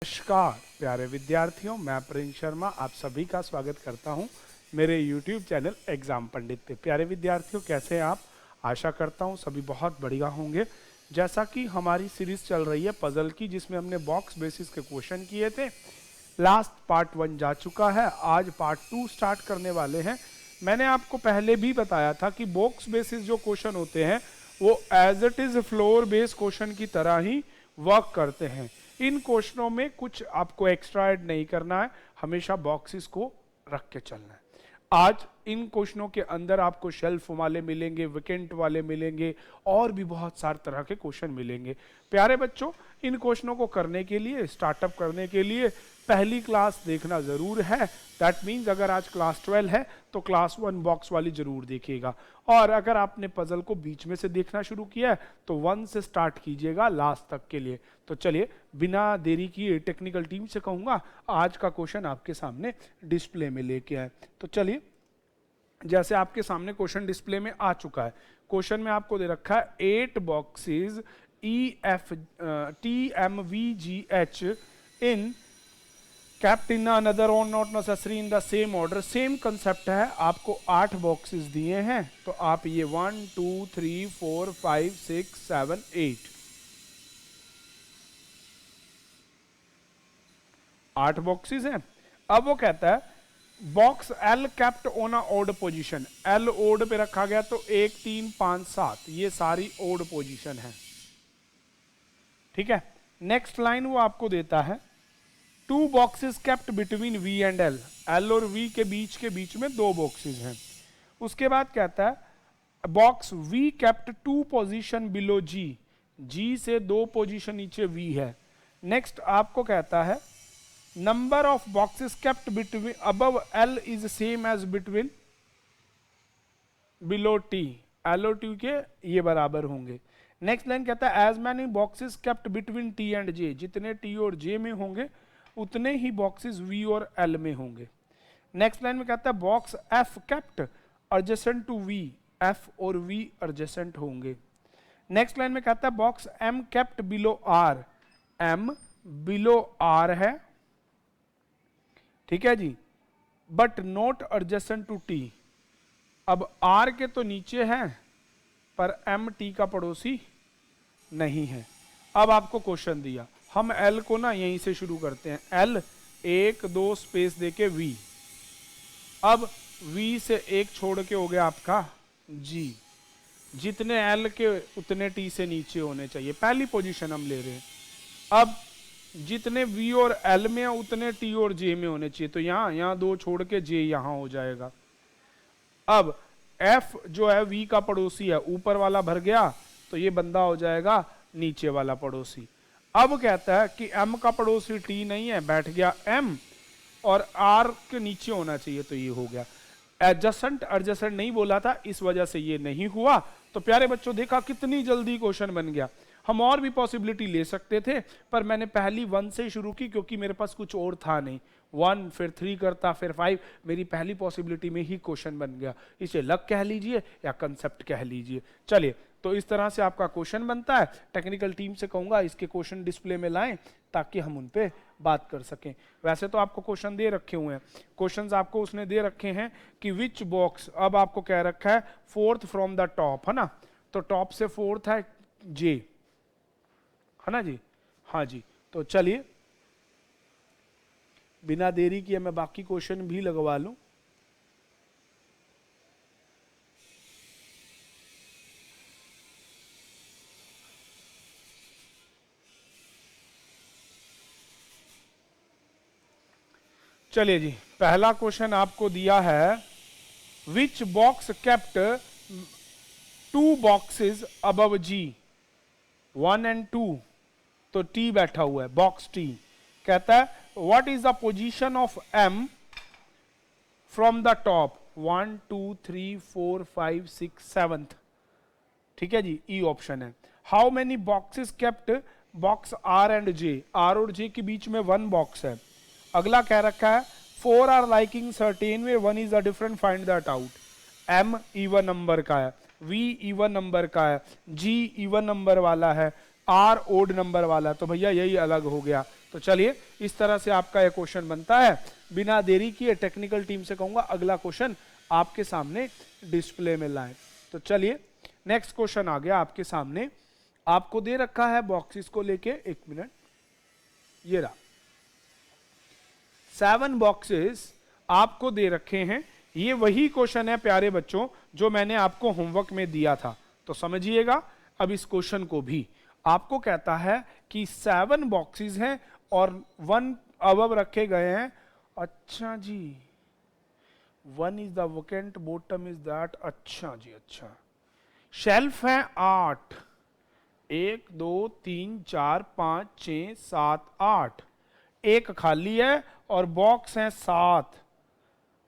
नमस्कार प्यारे विद्यार्थियों, मैं प्रिंस शर्मा आप सभी का स्वागत करता हूं मेरे YouTube चैनल एग्जाम पंडित पे। प्यारे विद्यार्थियों, कैसे हैं आप? आशा करता हूं सभी बहुत बढ़िया होंगे। जैसा कि हमारी सीरीज चल रही है पजल की, जिसमें हमने बॉक्स बेसिस के क्वेश्चन किए थे। लास्ट पार्ट 1 जा चुका है, आज पार्ट 2 स्टार्ट करने वाले हैं। मैंने आपको पहले भी बताया था कि बॉक्स बेसिस जो क्वेश्चन होते हैं वो as it is floor based question की तरह ही वर्क करते हैं। इन क्वेश्चनों में कुछ आपको एक्स्ट्रा ऐड नहीं करना है, हमेशा बॉक्सेस को रख के चलना है। आज इन क्वेश्चनों के अंदर आपको शेल्फ वाले मिलेंगे, विकेंट वाले मिलेंगे और भी बहुत सारे तरह के क्वेश्चन मिलेंगे। प्यारे बच्चों, इन क्वेश्चनों को करने के लिए, स्टार्टअप करने के लिए पहली क्लास देखना जरूर है। दैट मीन्स अगर आज क्लास 12 है तो क्लास 1 बॉक्स वाली जरूर देखिएगा, और अगर आपने पजल को बीच में से देखना शुरू किया है तो 1 से स्टार्ट कीजिएगा लास्ट तक के लिए। तो चलिए बिना देरी किए टेक्निकल टीम से कहूंगा आज का क्वेश्चन आपके सामने डिस्प्ले में लेके आए। तो चलिए, जैसे आपके सामने क्वेश्चन डिस्प्ले में आ चुका है। क्वेश्चन में आपको दे रखा है 8 boxes EFTMVGH in kept in another or not necessary in the same order। Same concept है, आपको 8 बॉक्सेस दिए हैं तो आप ये 1 2 3 4 5 6 7 8 बॉक्सेस हैं। अब वो कहता है box L kept on a odd position, L odd पे रखा गया तो 1 3 5 7 ये सारी ओड पोजीशन है। ठीक है, नेक्स्ट लाइन वो आपको देता है 2 boxes kept between V and L, L और V के बीच में 2 बॉक्सेस हैं। उसके बाद कहता है box V kept 2 position below G, G से 2 पोजीशन नीचे V है। नेक्स्ट आपको कहता है number of boxes kept between above L is same as between below T, L और T के ये बराबर होंगे। नेक्स्ट लाइन कहता है as many boxes kept between T and J, जितने T और J में होंगे उतने ही बॉक्सेस V और L में होंगे। नेक्स्ट लाइन में कहता है box F kept adjacent to V, F और V एडजेसेंट होंगे। नेक्स्ट लाइन में कहता है box M kept below R, M below R है, ठीक है जी, but not adjacent to T। अब R के तो नीचे है पर M T का पड़ोसी नहीं है। अब आपको क्वेश्चन दिया, हम L को ना यहीं से शुरू करते हैं। L 1 2 स्पेस देके V, अब V से एक छोड़ के हो गया आपका G, जितने L के उतने T से नीचे होने चाहिए, पहली पोजीशन हम ले रहे हैं। अब जितने V और L में उतने T और J में होने चाहिए, तो यहाँ 2 छोड़ के J यहाँ हो जाएगा। अब F जो है V का पड़ोसी है, ऊपर वाला भर गया तो ये बंदा हो जाएगा नीचे वाला पड़ोसी। अब कहता है कि M का पड़ोसी T नहीं है, बैठ गया M और R के नीचे होना चाहिए, तो ये हो गया। एडजेसेंट नहीं बोला था, इस वजह से ये नहीं हुआ। तो प्यारे बच्चों, देखा कितनी जल्दी क्वेश्चन बन गया। हम और भी पॉसिबिलिटी ले सकते थे पर मैंने पहली 1 से शुरू की क्योंकि मेरे पास कुछ और था नहीं। 1 फिर 3 करता फिर 5, मेरी पहली पॉसिबिलिटी में ही क्वेश्चन बन गया। इसे लक कह लीजिए या कंसेप्ट कह लीजिए। चलिए, तो इस तरह से आपका क्वेश्चन बनता है। टेक्निकल टीम से कहूंगा इसके क्वेश्चन डिस्प्ले में लाएं ताकि हम उन पे बात कर सकें। वैसे तो आपको क्वेश्चन दे रखे हुए हैं, क्वेश्चंस आपको उसने दे रखे हैं कि विच बॉक्स, अब आपको कह रखा है 4th फ्रॉम द टॉप, है ना, तो टॉप से 4th है J, है ना जी, हाँ जी। तो चलिए बिना देरी किए मैं बाकी क्वेश्चन भी लगवा लूं। चलिए जी, पहला क्वेश्चन आपको दिया है which box kept 2 boxes above G, 1 and 2, तो T बैठा हुआ है, बॉक्स T। कहता है what is the position of M from the top, 1 2 3 4 5 6 7th, ठीक है जी, E ऑप्शन है। How many boxes kept box R and J, R और J के बीच में 1 बॉक्स है। अगला कह रखा है 4 are liking certain way, 1 is the different, find that out. M even number का है, V इवन नंबर का है, G इवन नंबर वाला है, R ओड नंबर वाला, तो भैया यही अलग हो गया। तो चलिए इस तरह से आपका यह क्वेश्चन बनता है। बिना देरी किए टेक्निकल टीम से कहूंगा अगला क्वेश्चन आपके सामने डिस्प्ले में लाएं। तो चलिए नेक्स्ट क्वेश्चन आ गया आपके सामने। आपको दे रखा है बॉक्सेस को लेके, एक मिनट, ये रहा 7 बॉक्सेस आपको दे रखे हैं। ये वही क्वेश्चन है प्यारे बच्चों जो मैंने आपको होमवर्क में दिया था, तो समझिएगा। अब इस क्वेश्चन को भी आपको कहता है कि 7 बॉक्सेस हैं और 1 अबव रखे गए हैं। अच्छा जी, 1 is the vacant, bottom is that. अच्छा जी, अच्छा। शेल्फ है 8, 1 2 3 4 5 6 7 8, एक खाली है और बॉक्स है 7।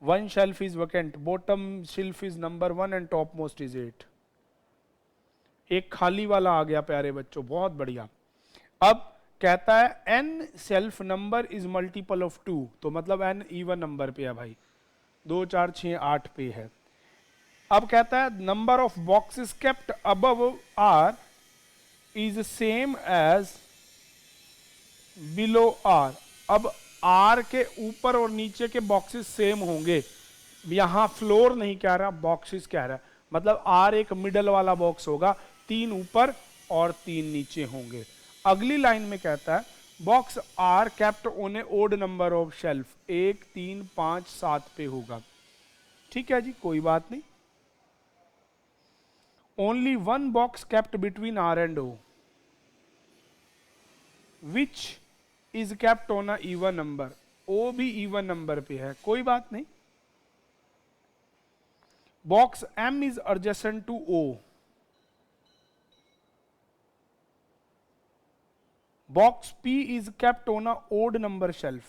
1 shelf is vacant, bottom shelf is number 1 and top most is 8। एक खाली वाला आ गया प्यारे बच्चों, बहुत बढ़िया। अब कहता है n self number is multiple of 2, तो मतलब n इवन नंबर पे है भाई, 2 4 6 8 पे है। अब कहता है number of boxes kept above r is same as below r। अब r के ऊपर और नीचे के बॉक्सेस सेम होंगे। यहां फ्लोर नहीं कह रहा, बॉक्सेस कह रहा है, मतलब r एक मिडल वाला बॉक्स होगा, 3 ऊपर और 3 नीचे होंगे। अगली लाइन में कहता है box are kept on a odd number of shelf, 1 3 5 7 पे होगा। ठीक है जी, कोई बात नहीं। Only 1 box kept between R and O which is kept on a even number. O भी इवन नंबर पे है, कोई बात नहीं। Box M is adjacent to O. Box P is kept on a odd number shelf,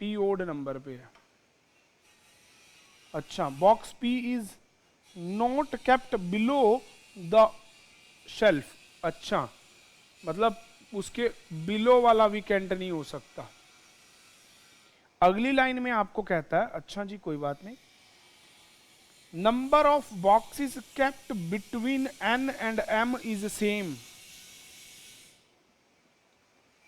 P odd number पे है। अच्छा, box P is not kept below the shelf. अच्छा, मतलब उसके बिलो वाला वीकेंट नहीं हो सकता। अगली लाइन में आपको कहता है, अच्छा जी कोई बात नहीं, number of boxes kept between N and M is same.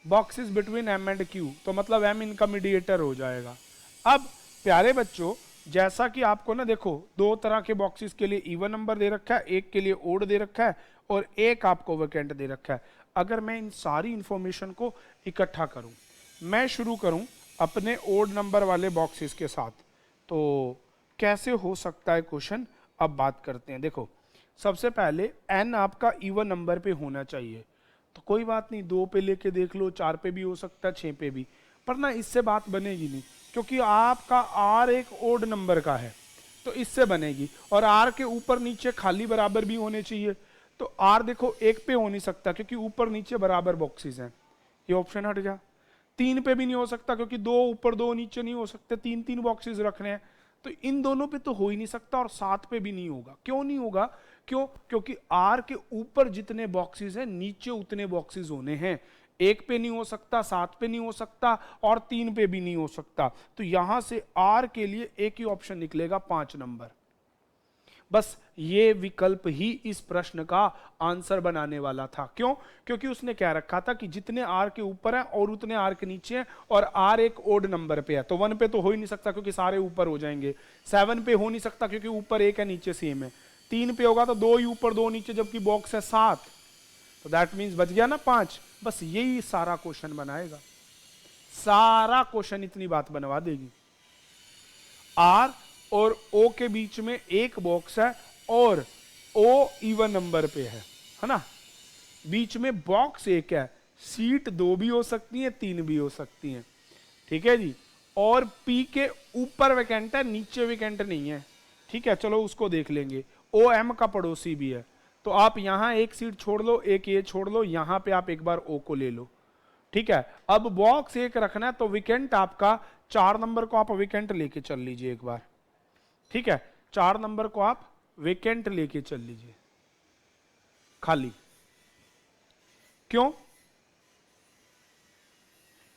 Boxes between M and Q, तो मतलब M इनका मीडिएटर हो जाएगा। अब प्यारे बच्चों, जैसा कि आपको ना देखो 2 तरह के बॉक्सेस के लिए इवन नंबर दे रखा है, एक के लिए ओड दे रखा है और एक आपको वैकेंट दे रखा है। अगर मैं इन सारी इंफॉर्मेशन को इकट्ठा करूं, मैं शुरू करूं अपने ओड नंबर वाले बॉक्सेस के साथ, तो कैसे हो सकता है क्वेश्चन, अब बात करते हैं। देखो सबसे पहले N आपका इवन नंबर पे होना चाहिए, तो कोई बात नहीं, 2 पे लेके देख लो, 4 पे भी हो सकता है, 6 पे भी, पर ना इससे बात बनेगी नहीं, क्योंकि आपका R एक ओड नंबर का है, तो इससे बनेगी। और R के ऊपर नीचे खाली बराबर भी होने चाहिए, तो R देखो 1 पे हो नहीं सकता क्योंकि ऊपर नीचे बराबर बॉक्सेस हैं, ये ऑप्शन हट गया। 3 पे भी नहीं हो सकता क्योंकि 2 ऊपर 2 नीचे नहीं हो सकते, 3 बॉक्सेस रखने हैं, तो इन दोनों पे तो हो ही नहीं सकता। और 7 पे भी नहीं होगा। क्यों नहीं होगा? क्योंकि R के ऊपर जितने बॉक्सेस हैं नीचे उतने बॉक्सेस होने हैं। 1 पे नहीं हो सकता, 7 पे नहीं हो सकता और 3 पे भी नहीं हो सकता। तो यहां से R के लिए एक ही ऑप्शन निकलेगा, 5 नंबर। बस ये विकल्प ही इस प्रश्न का आंसर बनाने वाला था। क्यों? क्योंकि उसने क्या रखा था कि जितने R के ऊपर हैं और उतने R के नीचे हैं, और R एक ओड नंबर पे है, तो 1 पे तो हो ही नहीं सकता क्योंकि सारे ऊपर हो जाएंगे। 7 पे हो नहीं सकता क्योंकि ऊपर 1 है नीचे सेम है। 3 पे होगा तो 2 ही ऊपर 2 नीचे, जबकि बॉक्स है 7, तो दैट मीन्स बच गया ना 5। बस यही सारा क्वेश्चन बनाएगा, सारा क्वेश्चन इतनी बात बनवा देगी। R और O के बीच में एक बॉक्स है और O इवन नंबर पे है ना, बीच में बॉक्स एक है, सीट 2 भी हो सकती है, 3 भी हो सकती हैं, ठीक है जी। और P के ऊपर वैकेंट है, नीचे वैकेंट नहीं है, ठीक है, चलो उसको देख लेंगे। O M का पड़ोसी भी है, तो आप यहां एक सीट छोड़ लो, एक ये छोड़ लो, यहां पे आप एक बार O को ले लो, ठीक है। अब बॉक्स एक रखना है, तो विकेंट आपका 4 नंबर को आप विकेंट लेके चल लीजिए एक बार, ठीक है। 4 नंबर को आप वेकेंट लेके चल लीजिए खाली। क्यों?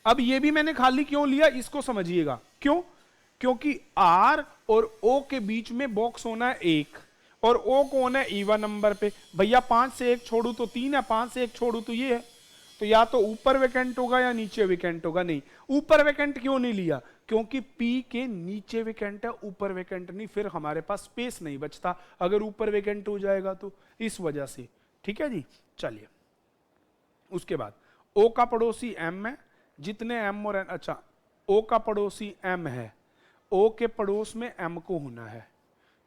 अब ये भी मैंने खाली क्यों लिया, इसको समझिएगा। क्यों? क्योंकि R और O के बीच में बॉक्स होना है 1 और O को होना है इवन नंबर पे। भैया 5 से 1 छोड़ू तो 3 है, 5 से 1 छोड़ू तो ये है, तो या तो ऊपर वैकेंट होगा या नीचे वैकेंट होगा। नहीं, ऊपर वैकेंट क्यों नहीं लिया? क्योंकि P के नीचे वैकेंट है, ऊपर वैकेंट नहीं, फिर हमारे पास स्पेस नहीं बचता अगर ऊपर वैकेंट हो जाएगा तो, इस वजह से। ठीक है जी, चलिए उसके बाद O का पड़ोसी M है, जितने M और N, अच्छा O का पड़ोसी M है, O के पड़ोस में M को होना है।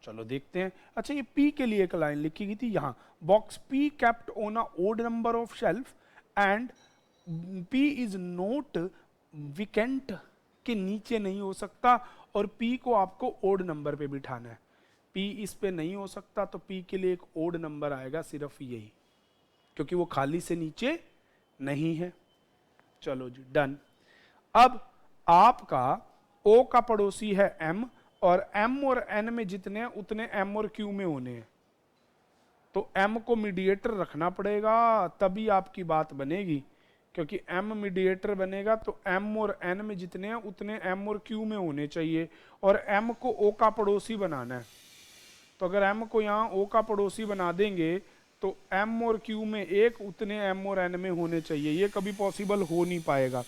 चलो देखते हैं। अच्छा ये P के लिए एक लाइन लिखी गई थी यहाँ, box P kept on a odd number of shelf and P is not vacant के नीचे नहीं हो सकता, और P को आपको ओड नंबर पे बिठाना है। P इस पे नहीं हो सकता तो P के लिए एक ओड नंबर आएगा, सिर्फ यही, क्योंकि वो खाली से नीचे नहीं है। चलो जी डन। अब आपका O का पड़ोसी है M, और M और N में जितने हैं उतने M और Q में होने हैं, तो M को मीडिएटर रखना पड़ेगा, तभी आपकी बात बनेगी, क्योंकि M मीडिएटर बनेगा तो M और N में जितने हैं उतने M और Q में होने चाहिए, और M को O का पड़ोसी बनाना है। तो अगर M को यहाँ O का पड़ोसी बना देंगे तो M और Q में एक उतने M और N में होने चाहिए, ये कभी पॉसिबल हो नहीं पाएगा।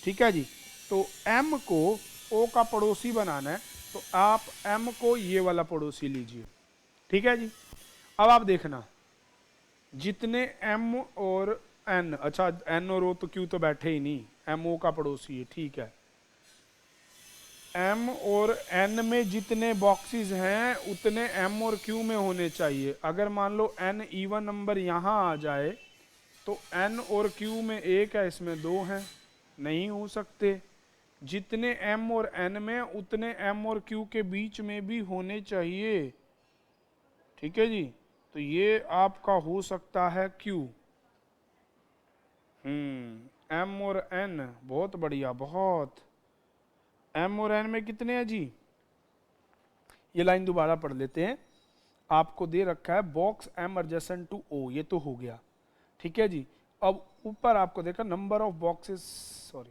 ठीक है जी, तो M को O का पड़ोसी बनाना है, तो आप M को ये वाला पड़ोसी लीजिए। ठीक है जी, अब आप देखना जितने M और N, अच्छा N और O तो Q तो बैठे ही नहीं, M O का पड़ोसी है, ठीक है। M और N में जितने बॉक्सेस हैं उतने M और Q में होने चाहिए। अगर मान लो N इवन नंबर यहाँ आ जाए तो N और Q में एक है, इसमें दो हैं, नहीं हो सकते। जितने M और N में उतने M और Q के बीच में भी होने चाहिए। ठीक है जी, तो ये आपका हो सकता है Q। M और N, बहुत बढ़िया, बहुत। M और N में कितने हैं जी? ये लाइन दोबारा पढ़ लेते हैं। आपको दे रखा है box M adjacent to O, ये तो हो गया। ठीक है जी, अब ऊपर आपको देखा नंबर ऑफ बॉक्सेस, सॉरी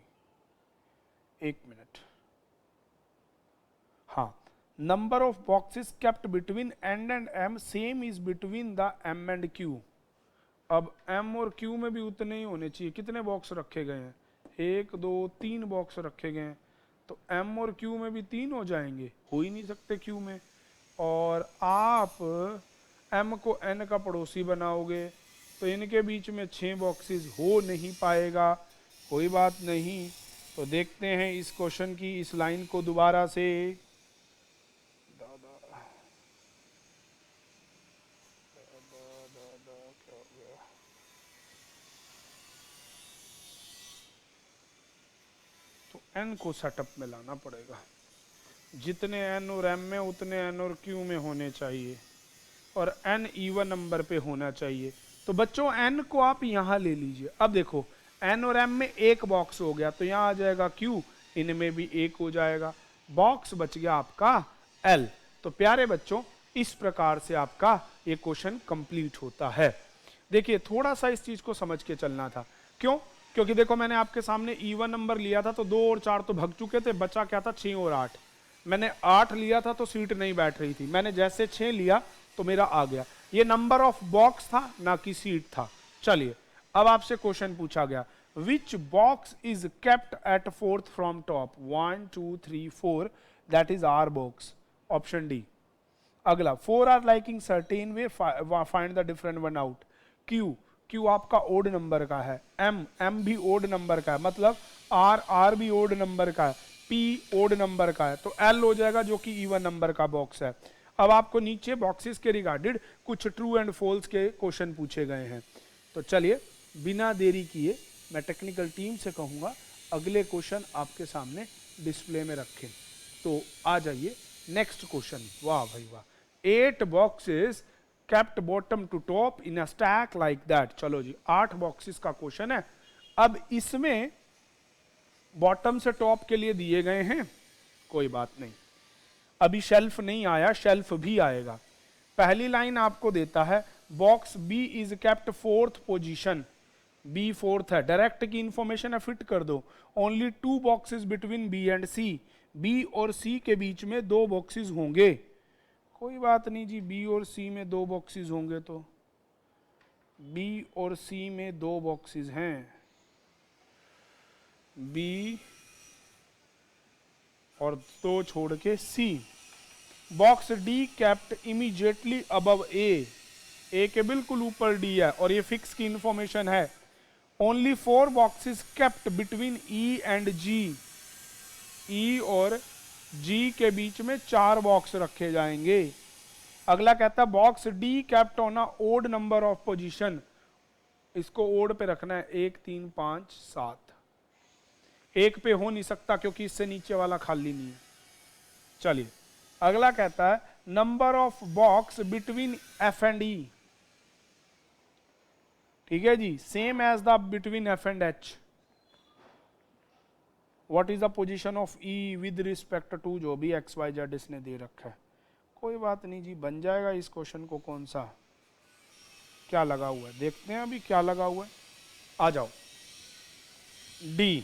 एक मिनट, हाँ, number of boxes kept between N and M same is between the M and Q। अब M और Q में भी उतने ही होने चाहिए। कितने बॉक्स रखे गए हैं? 1 2 3 बॉक्स रखे गए हैं, तो M और Q में भी 3 हो जाएंगे, हो ही नहीं सकते Q में। और आप M को N का पड़ोसी बनाओगे तो इनके बीच में 6 बॉक्सेस हो नहीं पाएगा। कोई बात नहीं, तो देखते हैं इस क्वेश्चन की इस लाइन को दोबारा से। तो N को सेटअप में लाना पड़ेगा, जितने N और M में उतने N और Q में होने चाहिए, और N इवन नंबर पे होना चाहिए। तो बच्चों N को आप यहाँ ले लीजिए। अब देखो N और M में एक बॉक्स हो गया तो यहाँ आ जाएगा Q, इनमें भी एक हो जाएगा, बॉक्स बच गया आपका L। तो प्यारे बच्चों इस प्रकार से आपका ये क्वेश्चन कंप्लीट होता है। देखिए थोड़ा सा इस चीज को समझ के चलना था। क्यों? क्योंकि देखो मैंने आपके सामने इवन नंबर लिया था तो 2 और 4 तो भग चुके थे, बचा क्या था? 6 और 8। मैंने 8 लिया था तो सीट नहीं बैठ रही थी, मैंने जैसे 6 लिया तो मेरा आ गया। ये नंबर ऑफ बॉक्स था, ना कि सीट था। चलिए अब आपसे क्वेश्चन पूछा गया, which box is kept at fourth from top? 1 2 3 4, that is R box, option D. अगला 4 are liking certain way, find the different one out. Q आपका ओड नंबर का है, एम भी ओड नंबर का है, मतलब आर भी ओड नंबर का है, पी ओड नंबर का है, तो एल हो जाएगा जो कि इवन नंबर का बॉक्स है। अब आपको नीचे बॉक्सेस के रिगार्डेड कुछ ट्रू एंड फॉल्स के क्वेश्चन पूछे गए हैं। तो चलिए बिना देरी किए मैं टेक्निकल टीम से कहूँगा अगले क्वेश्चन आपके सामने डिस्प्ले में रखें। तो आ जाइए नेक्स्ट क्वेश्चन। वाह भाई वाह, 8 boxes kept bottom to top in a stack like that। चलो जी 8 बॉक्सेस का क्वेश्चन है। अब इसमें बॉटम से टॉप के लिए दिए गए हैं, कोई बात नहीं, अभी शेल्फ नहीं आया, शेल्फ भी आएगा। पहली लाइन आपको देता है box B is kept fourth position, B fourth है, डायरेक्ट की इंफॉर्मेशन है, फिट कर दो। Only 2 boxes between B and C, B और सी के बीच में 2 बॉक्सेस होंगे। कोई बात नहीं जी, बी और सी में 2 बॉक्सेस होंगे, तो बी और सी में 2 बॉक्सेस हैं, बी और 2 छोड़ के C. Box D kept immediately above A के बिल्कुल ऊपर डी है और ये फिक्स की इंफॉर्मेशन है। Only 4 boxes kept between E and G. E और जी के बीच में 4 बॉक्स रखे जाएंगे। अगला कहता है box D kept on a odd number of position. इसको ओड पे रखना है 1 3 5 7। एक पे हो नहीं सकता क्योंकि इससे नीचे वाला खाली नहीं है। चलिए अगला कहता है number of box between F and E. ठीक है जी, same as the between F and H. What is the position of E with respect to जो भी एक्स वाई जेड इसने दे रखा है। कोई बात नहीं जी, बन जाएगा इस क्वेश्चन को। कौन सा क्या लगा हुआ है देखते हैं अभी क्या लगा हुआ है। आ जाओ डी।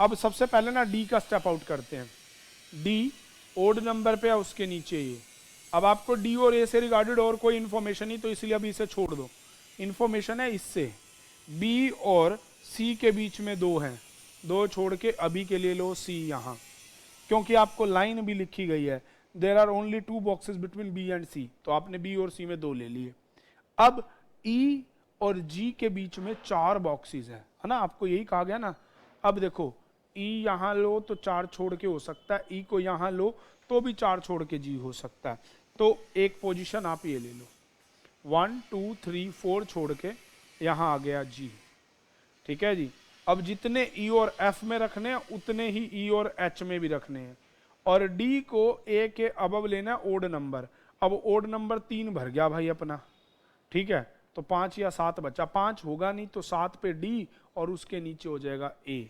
अब सबसे पहले ना डी का स्टेप आउट करते हैं। डी ओड नंबर पे है, उसके नीचे ये। अब आपको डी और ए से रिगार्डेड और कोई इंफॉर्मेशन नहीं, तो इसलिए अभी इसे छोड़ दो। इंफॉर्मेशन है इससे बी और सी के बीच में 2 हैं, 2 छोड़ के अभी के लिए लो सी यहाँ, क्योंकि आपको लाइन भी लिखी गई है there are only 2 boxes between B and C, तो आपने बी और सी में 2 ले लिए। अब ई और जी के बीच में 4 बॉक्सेस है ना, आपको यही कहा गया ना। अब देखो ई यहां लो तो 4 छोड़ के हो सकता है, ई को यहां लो तो भी 4 छोड़ के जी हो सकता है। तो एक पोजीशन आप ये ले लो, 1 2 3 4 छोड़ के यहां आ गया जी। ठीक है जी। अब जितने ई और एफ में रखने हैं उतने ही ई और एच में भी रखने हैं, और डी को ए के अबव लेना है ओड नंबर। अब ओड नंबर 3 भर गया भाई अपना। ठीक है, तो 5 या 7 बचा। 5 होगा नहीं तो 7 पे डी और उसके नीचे हो जाएगा ए।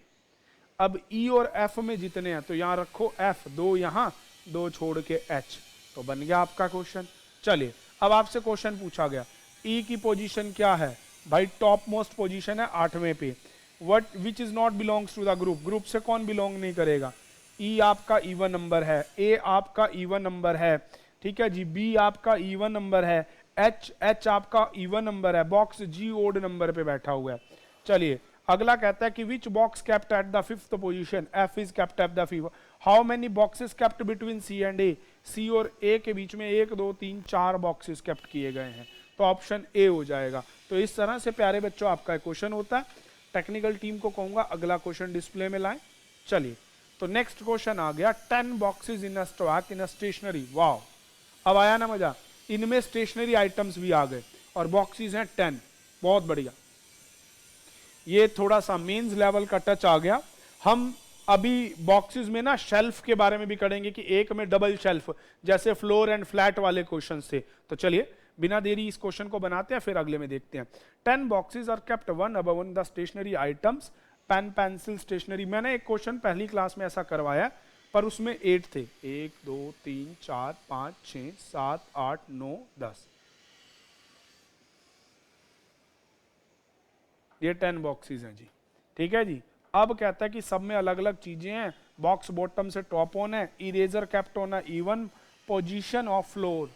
अब ई और एफ में जितने हैं तो यहां रखो एफ, 2 यहां 2 छोड़ के एच, तो बन गया आपका क्वेश्चन। चलिए अब आपसे क्वेश्चन पूछा गया ई की पोजीशन क्या है भाई, टॉप मोस्ट पोजीशन है 8वें पे। What which is not belongs to the group, group से कौन बिलोंग नहीं करेगा। ई आपका इवन नंबर है, ए आपका इवन नंबर है, ठीक है जी, बी आपका इवन नंबर है, एच आपका इवन नंबर है, बॉक्स जी ओड नंबर पे बैठा हुआ है। चलिए अगला कहता है कि which box kept at the 5th position, F is kept at the 5th। How many boxes kept between C and A, C और ए के बीच में 1 2 3 4 बॉक्सेस केप्ट किए गए हैं, तो ऑप्शन ए हो जाएगा। तो इस तरह से प्यारे बच्चों आपका क्वेश्चन होता है। टेक्निकल टीम को कहूंगा अगला क्वेश्चन डिस्प्ले में लाएं। चलिए तो नेक्स्ट क्वेश्चन आ गया 10 boxes in a stock in a stationery. वाह, अब आया ना मजा, इनमें स्टेशनरी आइटम्स भी आ गए और बॉक्सेस हैं 10, बहुत बढ़िया। ये थोड़ा सा मेंस लेवल का टच आ गया। हम अभी बॉक्सेस में ना शेल्फ के बारे में भी करेंगे कि एक में डबल शेल्फ, जैसे फ्लोर एंड फ्लैट वाले क्वेश्चन से। तो चलिए बिना देरी इस क्वेश्चन को बनाते हैं, फिर अगले में देखते हैं। 10 boxes are kept one above one the stationery items, pen pencil stationery. मैंने एक क्वेश्चन पहली क्लास में ऐसा करवाया पर उसमें 8 थे, 1 2 3 4 5 6 7 8 9 10, ये 10 बॉक्सेस हैं जी। ठीक है जी। अब कहता है कि सब में अलग अलग चीजें हैं, बॉक्स बॉटम से टॉप ऑन है, eraser kept on even position of floor,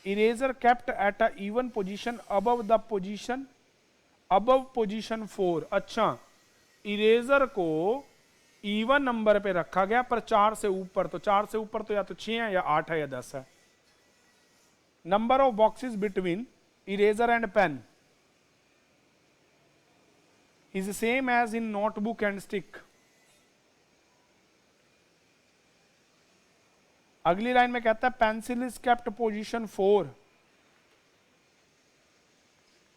eraser kept at a even position above the position, above position 4। अच्छा, इरेजर को इवन नंबर पे रखा गया पर 4 से ऊपर, तो 4 से ऊपर तो या तो 6 है या 8 है या 10 है। Number of boxes between eraser and pen is same as in notebook and stick। अगली लाइन में कहता है pencil is kept position 4,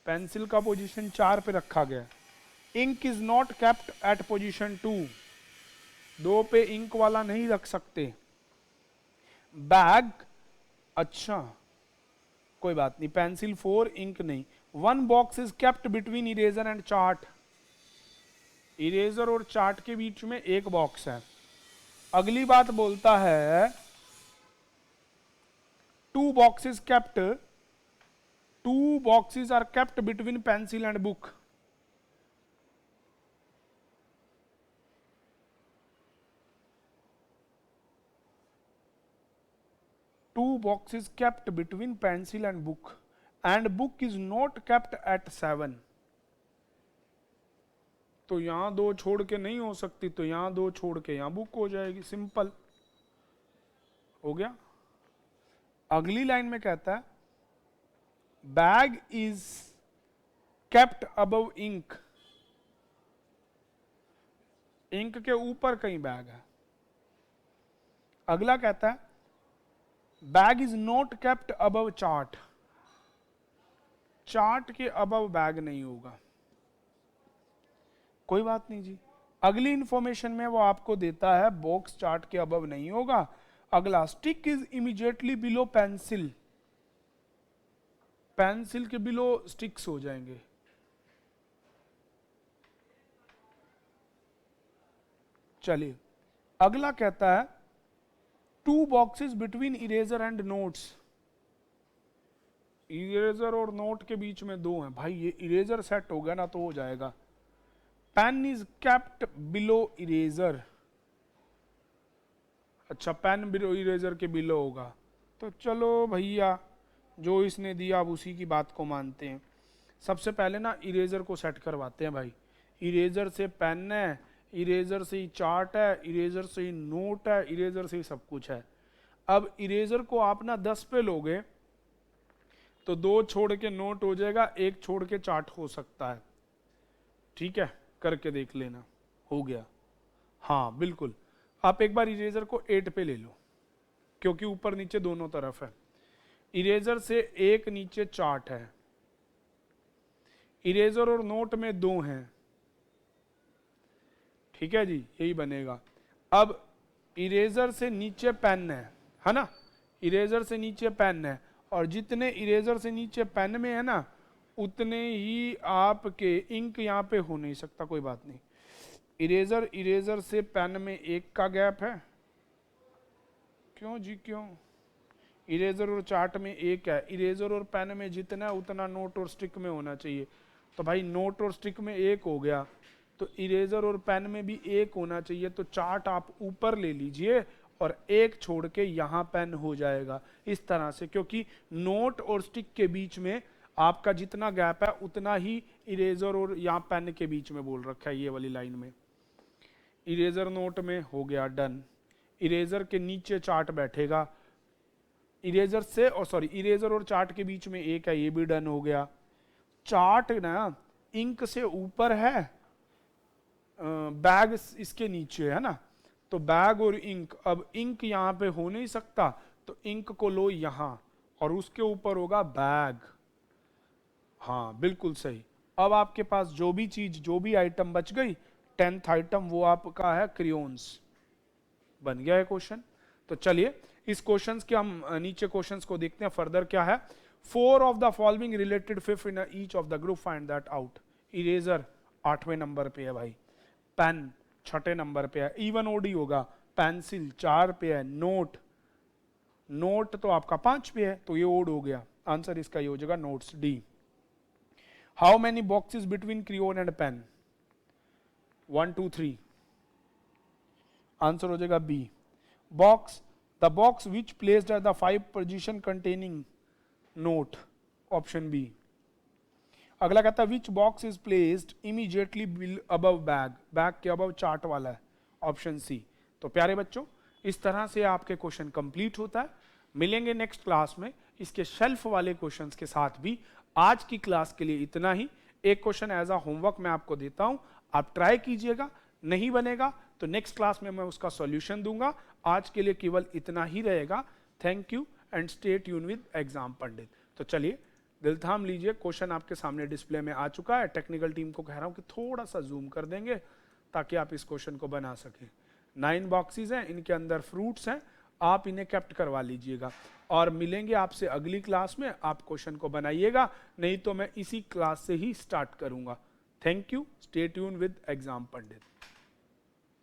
pencil का पोजीशन 4 पे रखा गया। Ink is not kept at position 2, 2 पे इंक वाला नहीं रख सकते। बैग, अच्छा कोई बात नहीं, पेंसिल 4 इंक नहीं। 1 box is kept between eraser and chart, eraser और चार्ट के बीच में 1 बॉक्स है। अगली बात बोलता है 2 boxes kept, 2 boxes are kept between pencil and book. Two boxes kept between pencil and book is not kept at 7। तो यहां 2 छोड़ के नहीं हो सकती, तो यहां 2 छोड़ के यहां बुक हो जाएगी, सिंपल हो गया। अगली लाइन में कहता है bag is kept above ink, ink के ऊपर कहीं बैग है। अगला कहता है bag is not kept above chart, chart के अबव बैग नहीं होगा। कोई बात नहीं जी, अगली इंफॉर्मेशन में वो आपको देता है बॉक्स चार्ट के अबव नहीं होगा। अगला stick is immediately below pencil, pencil के बिलो स्टिक्स हो जाएंगे। चलिए अगला कहता है 2 boxes between eraser and notes, eraser और नोट के बीच में 2 हैं। भाई ये इरेजर सेट हो गया ना तो हो जाएगा। Pen is kept below eraser, अच्छा पेन बिलो इरेजर के बिलो होगा, तो चलो भैया जो इसने दिया अब उसी की बात को मानते हैं। सबसे पहले ना इरेजर को सेट करवाते हैं भाई, इरेजर से पेन है, इरेजर से ही चार्ट है, इरेजर से ही नोट है, इरेजर से ही सब कुछ है। अब इरेजर को आप ना 10 पे लोगे तो 2 छोड़ के नोट हो जाएगा, 1 छोड़ के चार्ट हो सकता है। ठीक है, करके देख लेना, हो गया। हाँ बिल्कुल, आप एक बार इरेजर को 8 पे ले लो क्योंकि ऊपर नीचे दोनों तरफ है। इरेजर से 1 नीचे चार्ट है, इरेजर और नोट में 2 हैं। ठीक है जी, यही बनेगा। अब इरेजर से नीचे पेन है ना, इरेजर से नीचे पेन है, और जितने इरेजर से नीचे पेन में है ना उतने ही आपके इंक यहाँ पे हो नहीं सकता। कोई बात नहीं, इरेजर से पेन में 1 का गैप है, क्यों जी क्यों, इरेजर और चार्ट में 1 है, इरेजर और पेन में जितना उतना नोट और स्टिक में होना चाहिए। तो भाई नोट और स्टिक में 1 हो गया, तो इरेजर और पेन में भी 1 होना चाहिए। तो चार्ट आप ऊपर ले लीजिए और 1 छोड़ के यहाँ पेन हो जाएगा इस तरह से, क्योंकि नोट और स्टिक के बीच में आपका जितना गैप है उतना ही इरेजर और यहाँ पेन के बीच में बोल रखा है ये वाली लाइन में। इरेजर नोट में हो गया डन, इरेजर के नीचे चार्ट बैठेगा, इरेजर से और सॉरी इरेजर और चार्ट के बीच में 1 है, ये भी डन हो गया। चार्ट ना इंक से ऊपर है, बैग इसके नीचे है ना, तो बैग और इंक, अब इंक यहाँ पे हो नहीं सकता तो इंक को लो यहाँ और उसके ऊपर होगा बैग। हाँ बिल्कुल सही। अब आपके पास जो भी चीज जो भी आइटम बच गई 10th आइटम वो आपका है क्रियोन्स। बन गया है क्वेश्चन। तो चलिए इस क्वेश्चंस के हम नीचे क्वेश्चंस को देखते हैं फर्दर क्या है। 4 of the following related 5 in each of the group, find that out. Eraser 8वें नंबर पे है भाई, पेन 6ठे नंबर पे है, इवन ओडी होगा, पेंसिल 4 पे है, नोट तो आपका 5 पे है तो ये ओड हो गया। आंसर इसका ये हो जाएगा notes, D. How many boxes between crayon and pen? 1 2 3, answer हो जाएगा B. Box, the box which placed at the 5 position containing note, option B. अगला कहता है which box is placed immediately above bag, bag के above chart वाला है, option C. तो प्यारे बच्चों इस तरह से आपके क्वेश्चन कंप्लीट होता है। मिलेंगे नेक्स्ट क्लास में इसके शेल्फ वाले क्वेश्चंस के साथ भी। आज की क्लास के लिए इतना ही। एक क्वेश्चन एज अ होमवर्क मैं आपको देता हूं, आप ट्राई कीजिएगा, नहीं बनेगा तो नेक्स्ट क्लास में मैं उसका सॉल्यूशन दूंगा। आज के लिए केवल इतना ही रहेगा। Thank you and stay tune with exam Pandit. तो चलिए दिल थाम लीजिए, क्वेश्चन आपके सामने डिस्प्ले में आ चुका है। टेक्निकल टीम को कह रहा हूं कि थोड़ा सा जूम कर देंगे ताकि आप इस क्वेश्चन को बना सकें। 9 बॉक्सेस हैं, इनके अंदर फ्रूट्स हैं, आप इन्हें कैप्ट करवा लीजिएगा और मिलेंगे आपसे अगली क्लास में। आप क्वेश्चन को बनाइएगा, नहीं तो मैं इसी क्लास से ही स्टार्ट करूंगा। Thank you, stay tune with exam Pandit.